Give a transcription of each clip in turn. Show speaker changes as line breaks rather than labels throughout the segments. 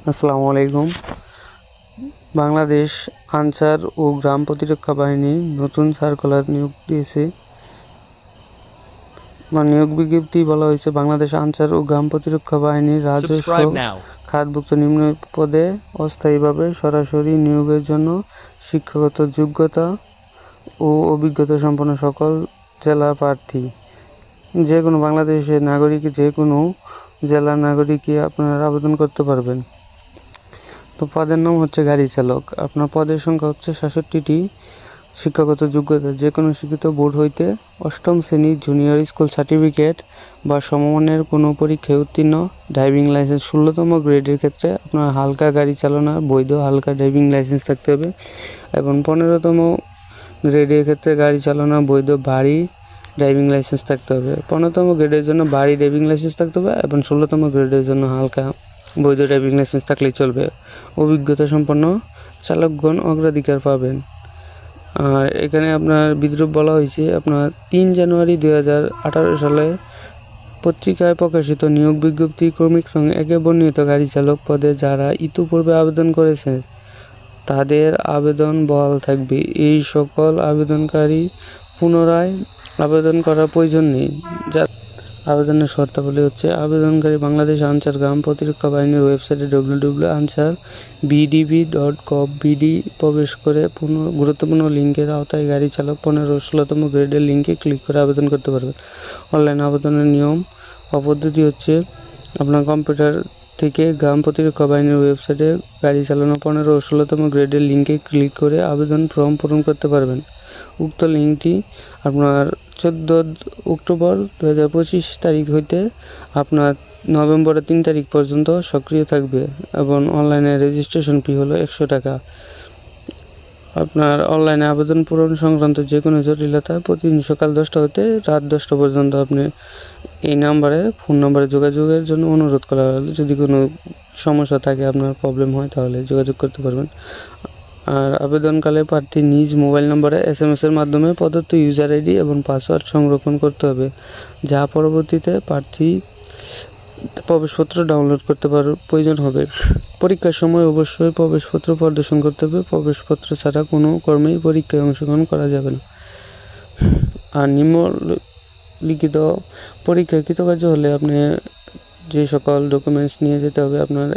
আসসালামু আলাইকুম। বাংলাদেশ আনসার ও গ্রাম প্রতিরক্ষা বাহিনী নতুন সার্কুলার নিয়োগ দিয়েছে। নিয়োগ বিজ্ঞপ্তি বলা হয়েছে বাংলাদেশ আনসার ও গ্রাম প্রতিরক্ষা বাহিনীর রাজস্ব খাতভুক্ত নিম্ন পদে অস্থায়ীভাবে সরাসরি নিয়োগের জন্য শিক্ষাগত যোগ্যতা ও অভিজ্ঞতা সম্পন্ন সকল জেলা প্রার্থী, যে কোনো বাংলাদেশের নাগরিক, যে কোনো জেলার নাগরিকই আপনারা আবেদন করতে পারবেন। তো পদের নাম হচ্ছে গাড়ি চালক। আপনার পদের সংখ্যা হচ্ছে ৬৭টি। শিক্ষাগত যোগ্যতা যে কোনো শিক্ষিত বোর্ড হইতে অষ্টম শ্রেণী জুনিয়র স্কুল সার্টিফিকেট বা সমমানের কোনো পরীক্ষায় উত্তীর্ণ, ড্রাইভিং লাইসেন্স ১৬তম গ্রেডের ক্ষেত্রে আপনার হালকা গাড়ি চালানোর বৈধ হালকা ড্রাইভিং লাইসেন্স থাকতে হবে, এবং ১৫তম গ্রেডের ক্ষেত্রে গাড়ি চালানোর বৈধ ভারী ড্রাইভিং লাইসেন্স থাকতে হবে। ১৫তম গ্রেডের জন্য ভারী ড্রাইভিং লাইসেন্স থাকতে হবে এবং ১৬তম গ্রেডের জন্য হালকা বৈধ ড্রাইভিং লাইসেন্স থাকলেই চলবে। অভিজ্ঞতা সম্পন্ন চালকগণ অগ্রাধিকার পাবেন। আর এখানে আপনার বিদ্রুপ বলা হয়েছে আপনার ৩ জানুয়ারি ২০১৮ সালে পত্রিকায় প্রকাশিত নিয়োগ বিজ্ঞপ্তি ক্রমিক রং ১-এ বর্ণিত গাড়ি চালক পদে যারা ইতিপূর্বে আবেদন করেছে তাদের আবেদন বহাল থাকবে। এই সকল আবেদনকারী পুনরায় আবেদন করার প্রয়োজন নেই। যা আবেদনের শর্তাবলী হচ্ছে আবেদনকারী বাংলাদেশ আনসার গ্রাম প্রতিরক্ষা বাহিনীর ওয়েবসাইটে www.ansar.bd প্রবেশ করে গুরুত্বপূর্ণ লিঙ্কের আওতায় গাড়ি চালক ১৫-১৬তম গ্রেডের লিঙ্কে ক্লিক করে আবেদন করতে পারবেন। অনলাইন আবেদনের নিয়ম ও পদ্ধতি হচ্ছে আপনার কম্পিউটার থেকে গ্রাম প্রতিরক্ষা বাহিনীর ওয়েবসাইটে গাড়ি চালানো ১৫ ও ১৬তম গ্রেডের লিঙ্কে ক্লিক করে আবেদন ফর্ম পূরণ করতে পারবেন। উক্ত লিঙ্কটি আপনার ১৪ অক্টোবর ২০২৫ তারিখ হইতে আপনার নভেম্বরের ৩ তারিখ পর্যন্ত সক্রিয় থাকবে এবং অনলাইনে রেজিস্ট্রেশন ফি হলো ১০০ টাকা। আপনার অনলাইনে আবেদন পূরণ সংক্রান্ত যে কোনো জটিলতা প্রতিদিন সকাল ১০টা হতে রাত ১০টা পর্যন্ত আপনি এই ফোন নাম্বারে যোগাযোগের জন্য অনুরোধ করা হলো। যদি কোনো সমস্যা থাকে, আপনার প্রবলেম হয়, তাহলে যোগাযোগ করতে পারবেন। আর আবেদনকালে প্রার্থী নিজ মোবাইল নম্বরে SMS-এর মাধ্যমে প্রদত্ত ইউজার আইডি এবং পাসওয়ার্ড সংরক্ষণ করতে হবে, যা পরবর্তীতে প্রার্থী প্রবেশপত্র ডাউনলোড করতে প্রয়োজন হবে। পরীক্ষার সময় অবশ্যই প্রবেশপত্র প্রদর্শন করতে হবে। প্রবেশপত্র ছাড়া কোনো কর্মেই পরীক্ষায় অংশগ্রহণ করা যাবে না। আর নিম্নলিখিত পরীক্ষায় কৃতকার্য হলে আপনি যে সকল ডকুমেন্টস নিয়ে যেতে হবে, আপনার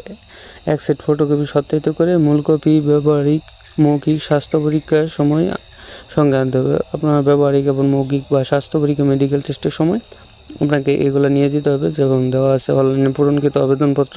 এক সেট ফটোকপি সত্যায়িত করে মূল কপি ব্যবহারিক মৌখিক স্বাস্থ্য পরীক্ষার সময় সঙ্গে আনতে হবে। আপনার ব্যবহারিক এবং মৌখিক বা স্বাস্থ্য পরীক্ষা মেডিকেল টেস্টের সময় আপনাকে এগুলো নিয়ে যেতে হবে, যেমন দেওয়া আছে অনলাইনে পূরণকৃত আবেদনপত্র।